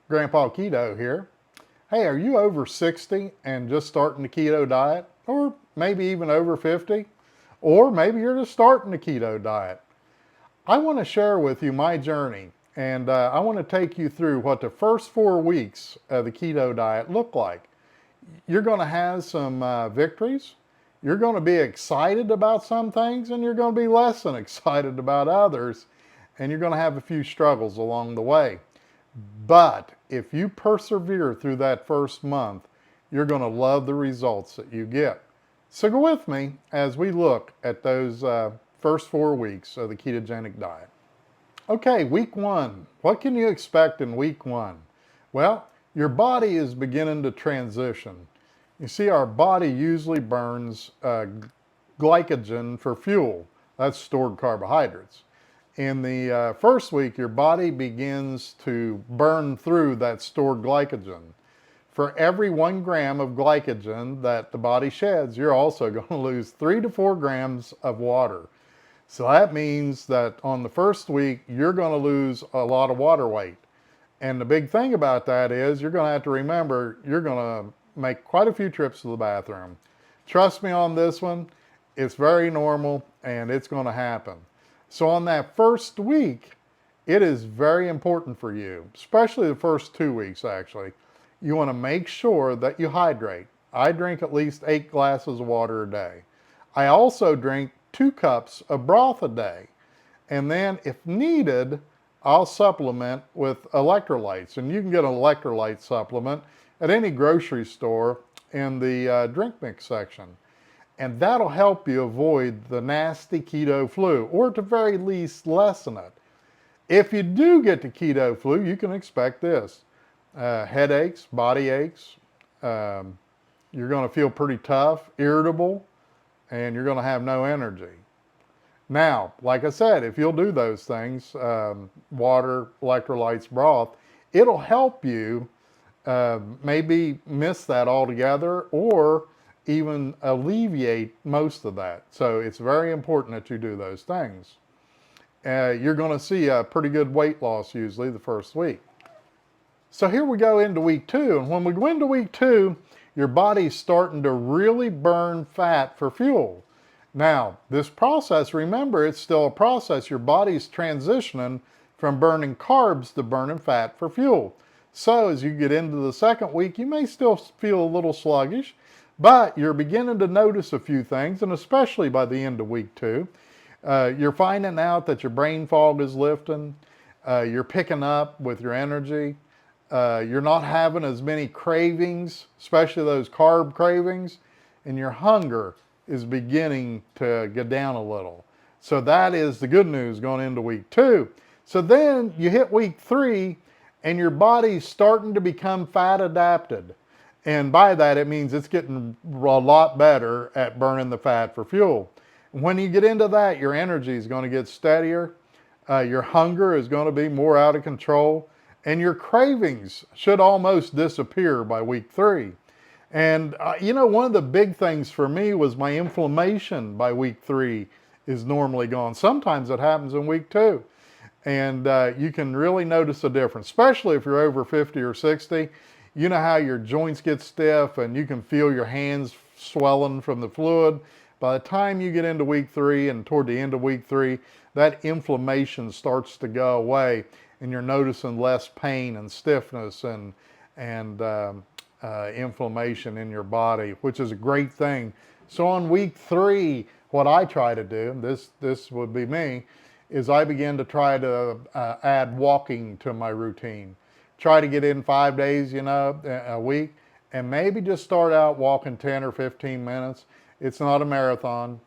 Grandpa Keto here. Hey, are you over 60 and just starting the keto diet? Or maybe even over 50? Or maybe you're just starting the keto diet. I want to share with you my journey, and I want to take you through what the first 4 weeks of the keto diet look like. You're going to have some victories. You're going to be excited about some things, and you're going to be less than excited about others, and you're going to have a few struggles along the way. But if you persevere through that first month, you're going to love the results that you get. So go with me as we look at those first 4 weeks of the ketogenic diet. Okay, week one. What can you expect in week one? Well, your body is beginning to transition. You see, our body usually burns glycogen for fuel. That's stored carbohydrates. In the first week, your body begins to burn through that stored glycogen. For every 1 gram of glycogen that the body sheds, you're also going to lose 3 to 4 grams of water. So that means that on the first week, you're going to lose a lot of water weight. And the big thing about that is you're going to have to remember you're going to make quite a few trips to the bathroom. Trust me on this one, it's very normal and it's going to happen. So on that first week, it is very important for you, especially the first 2 weeks actually. You want to make sure that you hydrate. I drink at least 8 glasses of water a day. I also drink 2 cups of broth a day. And then if needed, I'll supplement with electrolytes. And you can get an electrolyte supplement at any grocery store in the drink mix section. And that'll help you avoid the nasty keto flu, or at the very least lessen it. If you do get the keto flu, you can expect this. Headaches, body aches, you're going to feel pretty tough, irritable, and you're going to have no energy. Now, like I said, if you'll do those things, water, electrolytes, broth, it'll help you maybe miss that altogether or even alleviate most of that. So it's very important that you do those things. You're going to see a pretty good weight loss usually the first week. So here we go into week 2, and when we go into week 2, your body's starting to really burn fat for fuel. Now, this process, remember, it's still a process. Your body's transitioning from burning carbs to burning fat for fuel. So as you get into the second week, you may still feel a little sluggish, but you're beginning to notice a few things, and especially by the end of week 2, you're finding out that your brain fog is lifting, you're picking up with your energy, you're not having as many cravings, especially those carb cravings, and your hunger is beginning to get down a little. So that is the good news going into week 2. So then you hit week 3 and your body's starting to become fat adapted. And by that, it means it's getting a lot better at burning the fat for fuel. When you get into that, your energy is going to get steadier. Your hunger is going to be more out of control. And your cravings should almost disappear by week 3. And one of the big things for me was my inflammation by week 3 is normally gone. Sometimes it happens in week 2. And you can really notice a difference, especially if you're over 50 or 60. You know how your joints get stiff and you can feel your hands swelling from the fluid. By the time you get into week 3 and toward the end of week 3, that inflammation starts to go away and you're noticing less pain and stiffness and inflammation in your body, which is a great thing. So on week 3, what I try to do, this would be me, is I begin to try to add walking to my routine. Try to get in 5 days, a week, and maybe just start out walking 10 or 15 minutes. It's not a marathon.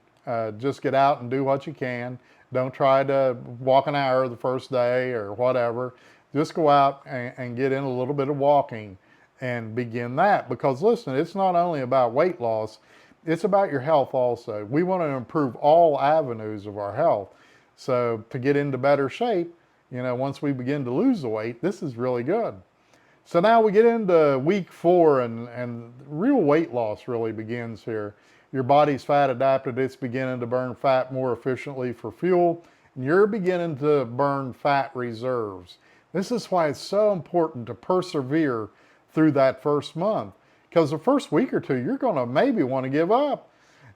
Just get out and do what you can. Don't try to walk an hour the first day or whatever. Just go out and get in a little bit of walking and begin that. Because listen, it's not only about weight loss, it's about your health also. We want to improve all avenues of our health. So to get into better shape, once we begin to lose the weight, this is really good. So now we get into week 4 and real weight loss really begins here. Your body's fat adapted, it's beginning to burn fat more efficiently for fuel, and you're beginning to burn fat reserves. This is why it's so important to persevere through that first month. Because the first week or two, you're going to maybe want to give up.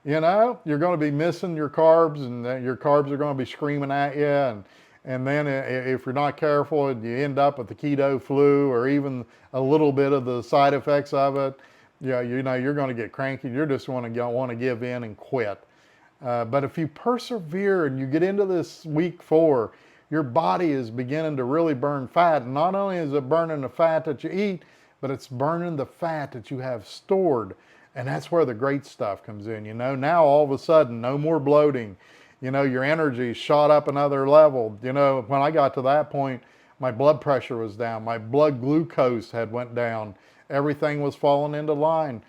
You know, you're going to be missing your carbs, and your carbs are going to be screaming at you. And then if you're not careful, you end up with the keto flu or even a little bit of the side effects of it. Yeah, you know, you're going to get cranky. You're just want to give in and quit. But if you persevere and you get into this week 4, your body is beginning to really burn fat. And not only is it burning the fat that you eat, but it's burning the fat that you have stored. And that's where the great stuff comes in. You know, now all of a sudden, no more bloating. You know, your energy shot up another level. You know, when I got to that point, my blood pressure was down. My blood glucose had went down. Everything was falling into line.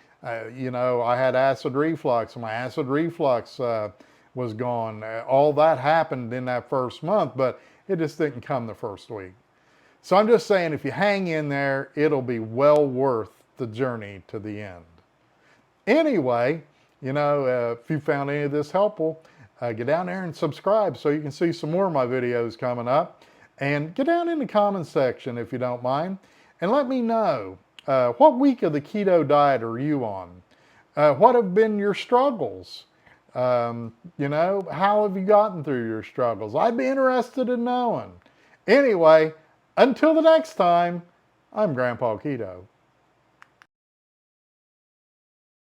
You know, I had acid reflux. My acid reflux was gone. All that happened in that first month, but it just didn't come the first week. So I'm just saying, if you hang in there, it'll be well worth the journey to the end. Anyway, you know, if you found any of this helpful, get down there and subscribe so you can see some more of my videos coming up. And get down in the comments section if you don't mind, and let me know what week of the keto diet are you on? What have been your struggles? You know, how have you gotten through your struggles? I'd be interested in knowing. Anyway, until the next time, I'm Grandpa Keto.